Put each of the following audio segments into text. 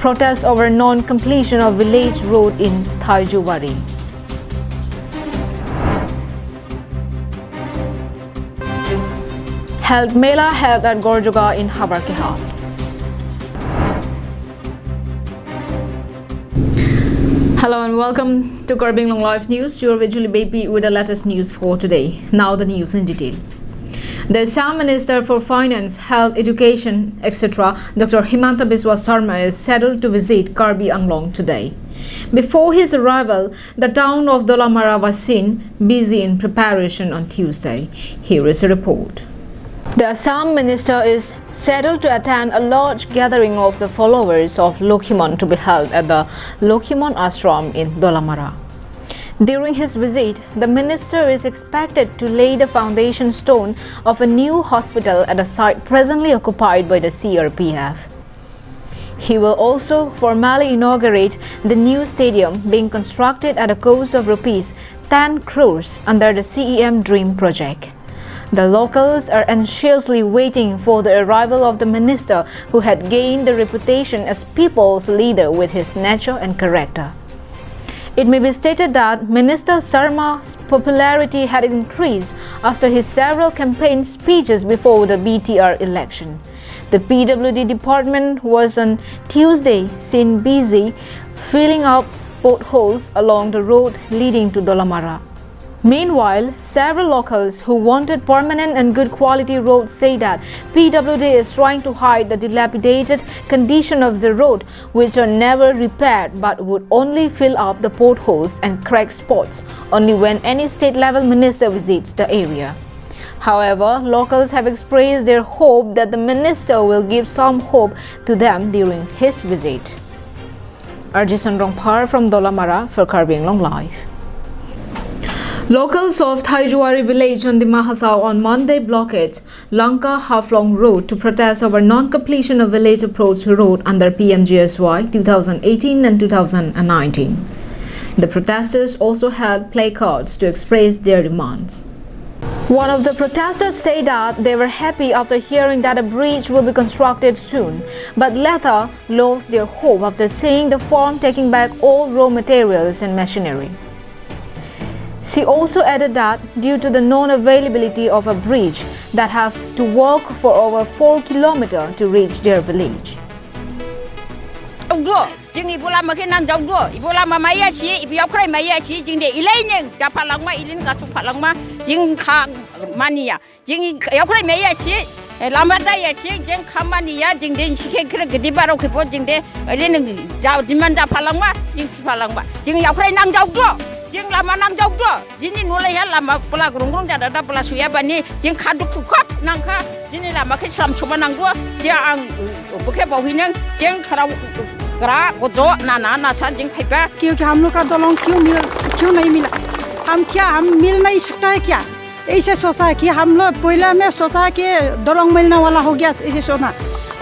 Protests over non-completion of village road in Thaijuwari. Held Mela held at Gorjoga in Habarkeha. Hello and welcome to Karbing Long Live News. You're visually baby with the latest news for today. Now the news in detail. The Assam Minister for Finance, Health, Education, etc., Dr. Himanta Biswa Sarma is scheduled to visit Karbi Anglong today. Before his arrival, the town of Dolamara was seen busy in preparation on Tuesday. Here is a report. The Assam Minister is scheduled to attend a large gathering of the followers of Lokhiman to be held at the Lokhiman Ashram in Dolamara. During his visit, the minister is expected to lay the foundation stone of a new hospital at a site presently occupied by the CRPF. He will also formally inaugurate the new stadium being constructed at a cost of rupees 10 crores under the CEM Dream project. The locals are anxiously waiting for the arrival of the minister who had gained the reputation as people's leader with his nature and character. It may be stated that Minister Sarma's popularity had increased after his several campaign speeches before the BTR election. The PWD department was on Tuesday seen busy filling up potholes along the road leading to Dolamara. Meanwhile, several locals who wanted permanent and good quality roads say that PWD is trying to hide the dilapidated condition of the road, which are never repaired but would only fill up the potholes and crack spots only when any state-level minister visits the area. However, locals have expressed their hope that the minister will give some hope to them during his visit. Arjisan Rongpar from Dolamara for Karbing Long Live. Locals of Thaijuwari village on the Mahasao on Monday blockaded Lanka Haflong Road to protest over non-completion of village approach road under PMGSY 2018 and 2019. The protesters also held placards to express their demands. One of the protesters said that they were happy after hearing that a bridge will be constructed soon, but later lost their hope after seeing the firm taking back all raw materials and machinery. She also added that due to the non-availability of a bridge, that have to walk for over 4 kilometers to reach their village. Jing lama nang jauh do, jini nulai ya lama pula gerung jada da pula suya bani, jing kadu kukap nangka, jini lama ke selam cuma nang do, jing ang bukan bau hineng, jing kerau gerak gojo nana nasa jing paper. क्योंकि हम लोग का दलों क्यों नहीं मिला, हम मिल नहीं सकता है क्या? ऐसे सोचा है कि हम लोग पहले में सोचा है कि दलों मिलने वाला हो गया ऐसे सोना,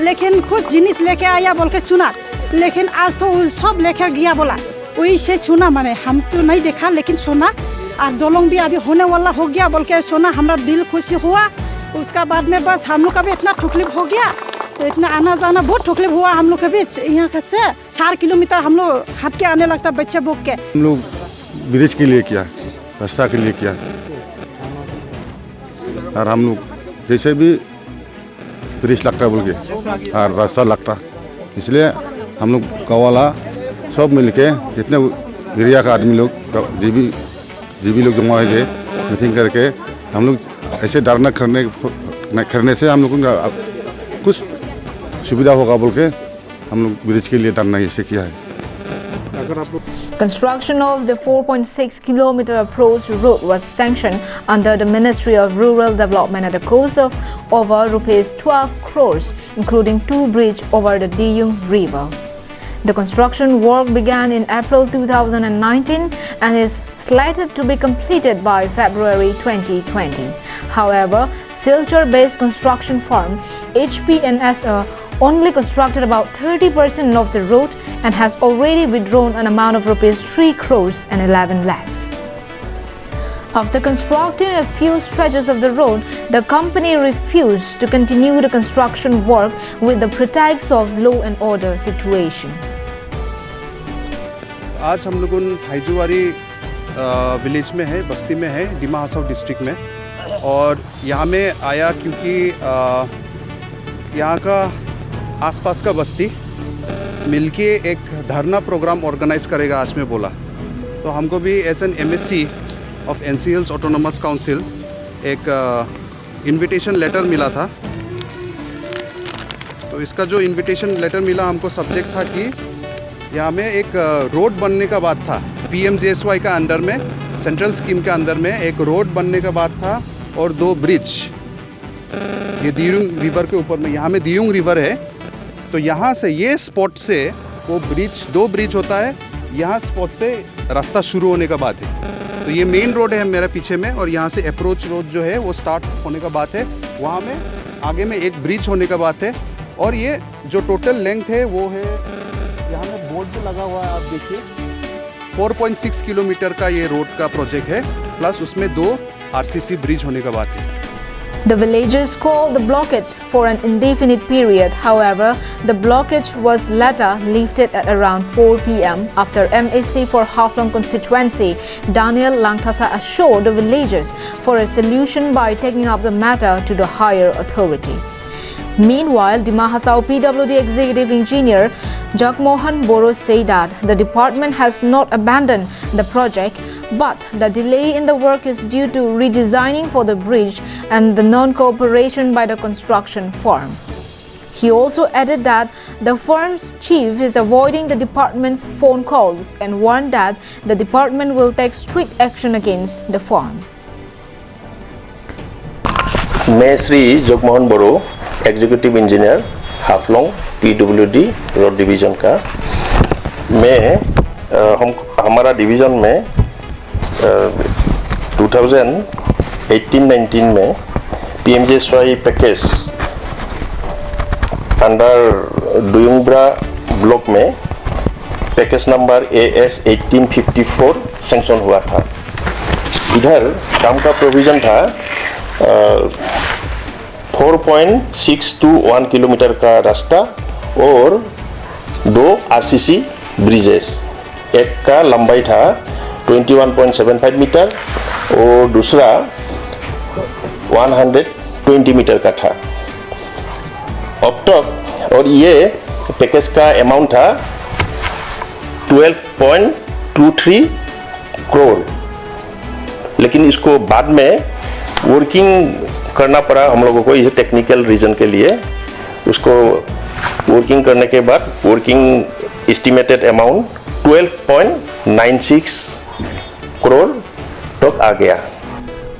लेकिन कुछ जिनिस लेके आया बोल के सुना, लेकिन आज तो सब लेकर गया बोला. वही से सुना माने हम तो नहीं देखा लेकिन सुना और दोलों भी अभी होने वाला हो गया बोल के सुना हमारा दिल खुशी हुआ उसका बाद में बस हम लोग का भी इतना तकलीफ हो गया इतना आना जाना बहुत तकलीफ हुआ हम लोग के बीच यहाँ का से 4 किलोमीटर हम लोग हट के आने लगता बच्चे बोक के हम लोग ब्रिज के लिए किया रास्ता के लिए किया और हम लोग जैसे भी ब्रिज लगता बोल के और रास्ता लगता इसलिए हम लोग गाँव वाला सब मिलके जितने एरिया का आदमी लोग जीबी लोग जमा हुए मीटिंग करके हम लोग ऐसे डर न करने से हम लोग कुछ सुविधा होगा बोल के हम लोग ब्रिज के लिए डरना ऐसे किया है. Construction of the 4.6 kilometer approach road was sanctioned under the Ministry of Rural Development at a cost of over rupees 12 crores, including 2 bridges over the Diyung River. The construction work began in April 2019 and is slated to be completed by February 2020. However, Silchar-based construction firm HPNSR only constructed about 30% of the road and has already withdrawn an amount of rupees 3 crores and 11 lakhs. After constructing a few stretches of the road, the company refused to continue the construction work with the pretext of law and order situation. आज हम लोग हाइजुवारी village में है, बस्ती में है, Dima Hasao district में। और यहाँ में आया क्योंकि यहाँ का आसपास का बस्ती मिलके एक धरना प्रोग्राम ऑर्गेनाइज करेगा आज में बोला। तो हमको भी as an MSc of NC Hills autonomous council एक इनविटेशन लेटर मिला था। तो इसका जो इनविटेशन लेटर मिला हमको सब्जेक्ट था कि यहाँ में एक रोड बनने का बात था। PMJSY का अंडर में, सेंट्रल स्कीम के अंदर में एक रोड बनने का बात था और 2 ब्रिज, ये दियुंग रिवर के ऊपर में, यहाँ में दियुंग रिवर है। तो यहाँ से ये स्पॉट से वो ब्रिज, 2 ब्रिज होता है, यहाँ स्पॉट से रास्ता शुरू होने का बात है। तो ये मेन रोड है मेरे पीछे में और यहाँ से अप्रोच रोड जो है वो स्टार्ट होने का बात है। वहाँ में आगे में एक ब्रिज होने का बात है और ये जो टोटल लेंथ है वो है, यहाँ में बोर्ड पे लगा हुआ है, आप देखिए 4.6 किलोमीटर का ये रोड का प्रोजेक्ट है, प्लस उसमें 2 RCC ब्रिज होने का बात है। The villagers called the blockage for an indefinite period. However, the blockage was later lifted at around 4 p.m. after MSc for Haflong constituency, Daniel Langtasa, assured the villagers for a solution by taking up the matter to the higher authority. Meanwhile, Dima Hasiao PWD Executive Engineer Jagmohan Boro said that the department has not abandoned the project, but the delay in the work is due to redesigning for the bridge and the non-cooperation by the construction firm. He also added that the firm's chief is avoiding the department's phone calls and warned that the department will take strict action against the firm. मैं Shri Jagmohan Boro, executive engineer Haflong PWD road division का। हमारा division में 2018-19 में PMJSY package under Diyungbra block में package number AS 1854 sanction हुआ था। इधर काम का प्रोविज़न था 4.621 किलोमीटर का रास्ता और 2 RCC ब्रिजेस। एक का लंबाई था 21.75 मीटर और दूसरा 120 मीटर का था। अब तक और ये पैकेज का अमाउंट था 12.23 करोड़, लेकिन इसको बाद में वर्किंग करना पड़ा हम लोगों को, इस टेक्निकल रीजन के लिए। उसको वर्किंग करने के बाद वर्किंग एस्टिमेटेड अमाउंट 12.96 करोड़ तक आ गया।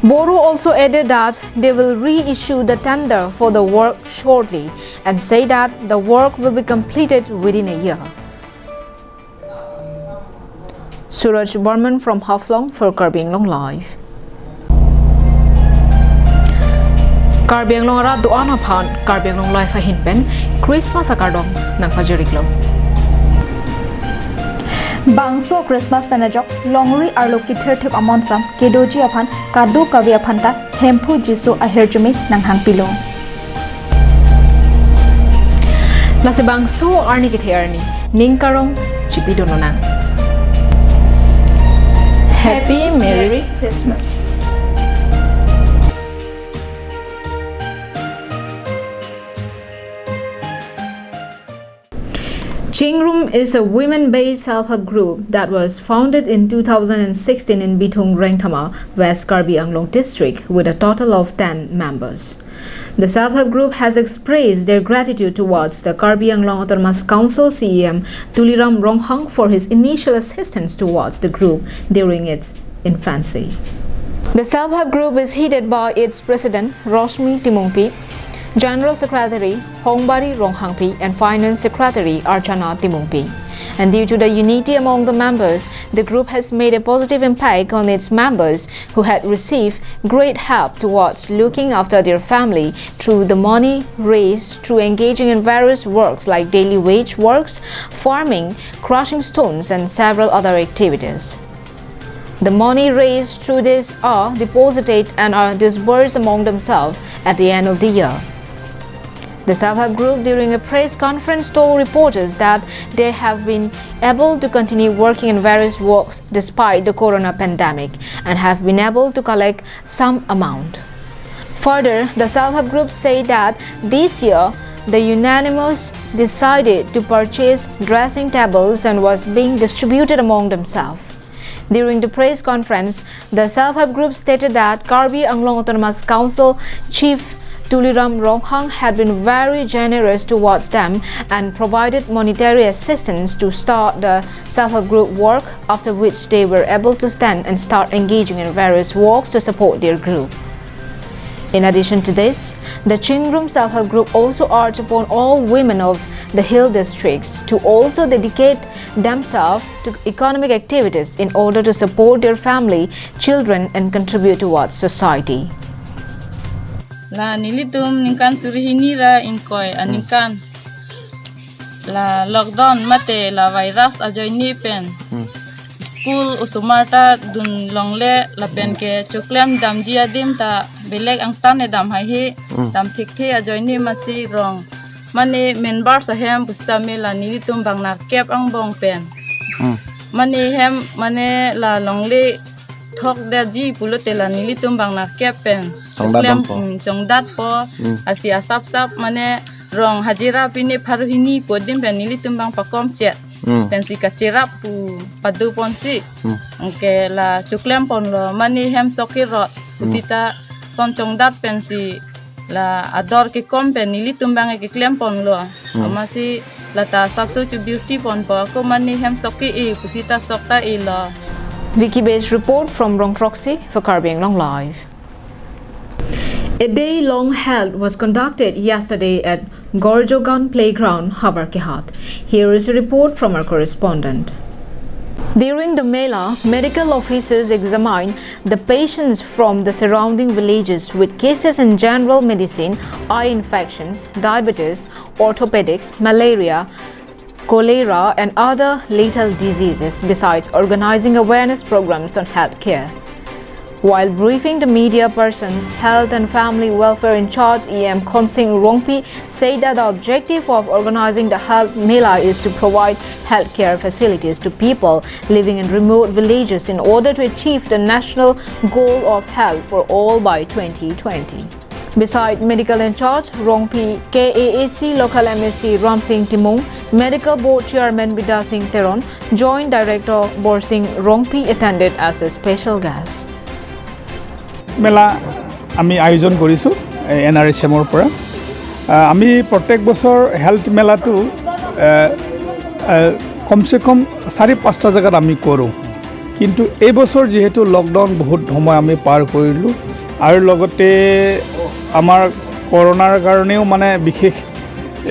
Boro also added that they will reissue the tender for the work shortly and say that the work will be completed within a year. Suraj Burman from Haflong for Karbi Anglong Live. Karbi Anglong ra doan aphan Karbi Anglong Live a hinpen Christmas akardong nang pajuriklo. Bangso Christmas penajok longri arlo kithirthep amonsam kedoji aphan kadu kawi aphanta hempu jisu aherjumi nang hangpilo. Lase bangso arni kitherni ningkarong chipidono nang. Happy Merry Christmas. Chingrum is a women-based self-help group that was founded in 2016 in Bitung Rengtama, West Karbi Anglong District, with a total of 10 members. The self-help group has expressed their gratitude towards the Karbi Anglong Autonomous Council CEM Tuliram Ronghang for his initial assistance towards the group during its infancy. The self-help group is headed by its president Rosmi Timongpi, General Secretary Hongbari Ronghangpi and Finance Secretary Archana Timongpi. And due to the unity among the members, the group has made a positive impact on its members who had received great help towards looking after their family through the money raised through engaging in various works like daily wage works, farming, crushing stones and several other activities. The money raised through this are deposited and are disbursed among themselves at the end of the year. The self-help group during a press conference told reporters that they have been able to continue working in various works despite the corona pandemic and have been able to collect some amount. Further, the self-help group said that this year the unanimous decided to purchase dressing tables and was being distributed among themselves. During the press conference, the self-help group stated that Karbi Anglong Autonomous Council Chief Tuliram Ronghang had been very generous towards them and provided monetary assistance to start the self-help group work, after which they were able to stand and start engaging in various works to support their group. In addition to this, the Chingrum Self-Help Group also urged upon all women of the hill districts to also dedicate themselves to economic activities in order to support their family, children and contribute towards society. La nilitum ningkan surihini ra inkoi aningkan la lockdown mate la virus ajoy ni pen school usumarta dun longle la pen ke choklem dam jia dim ta belek ang tan dam hai hi dam thik the ajoy ni masi rong mane member sa hem bustame la nilitum bangna kep ang bong pen mane hem mane la longle thok da ji pulote la nilitum bangna kep pen chongdat po asia sap sap mane rong hajira pini pharuhini podim pen nilitum bang pakom che pensi kacira pu padu ponsi angke la chuklem pon lo mani hem soki ro usita son chongdat pensi la ador ke kom pen nilitum bang ke klem pon lo amasi lata sapsu chu beauty pon po ko mani hem soki e usita sokta e lo. Wiki based report from Rongtroxy for Karbi Anglong Live. A day-long halt was conducted yesterday at Gorjogan Playground, Havarkehat. Here is a report from our correspondent. During the Mela, medical officers examined the patients from the surrounding villages with cases in general medicine, eye infections, diabetes, orthopedics, malaria, cholera and other lethal diseases, besides organizing awareness programs on health care. While briefing the media persons, Health and Family Welfare in charge EM Khonsing Rongpi said that the objective of organizing the Health Mela is to provide healthcare facilities to people living in remote villages in order to achieve the national goal of health for all by 2020. Beside medical in charge, Rongpi, KAAC local MSc Ram Singh Timong, Medical Board Chairman Bida Singh Teron, Joint Director Bor Singh Rongpi attended as a special guest. মেলা আমি আয়োজন কৰিছোঁ NRSMৰ পৰা আমি প্ৰত্যেক বছৰ health মেলাটো কমসে কম 4-5টা জায়গাত আমি কৰোঁ কিন্তু এই বছৰ যেহেতু লকডাউন বহুত সময় আমি পাৰ কৰিলোঁ আৰু লগতে আমাৰ কৰোনাৰ কাৰণেও মানে বিশেষ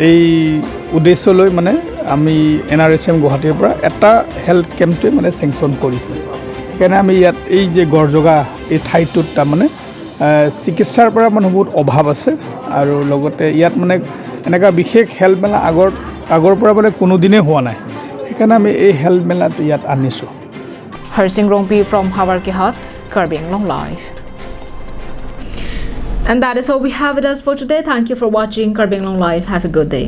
এই উদ্দেশ্য লৈ মানে আমি NRSM গুৱাহাটীৰ পৰা এটা হেল্থ কেম্পটো মানে সেংচন কৰিছে কেনে আমি ইয়াত এই যে গৰজগা এই ঠাইটোত তাৰ মানে চিকিৎসাৰ পৰা মানে বহুত অভাৱ আছে আৰু লগতে ইয়াত মানে এনেকা বিশেষ হেল্থ মেলা আগৰ পৰা মানে কোনো দিনে হোৱা নাই সেইকাৰণে আমি এই হেল্থ মেলাটো ইয়াত আনিছোঁ. Harsing Rongpi from Havarkehat, Karbi Anglong Live. And that is all we have with us for today. Thank you for watching Karbi Anglong Live. Have a good day.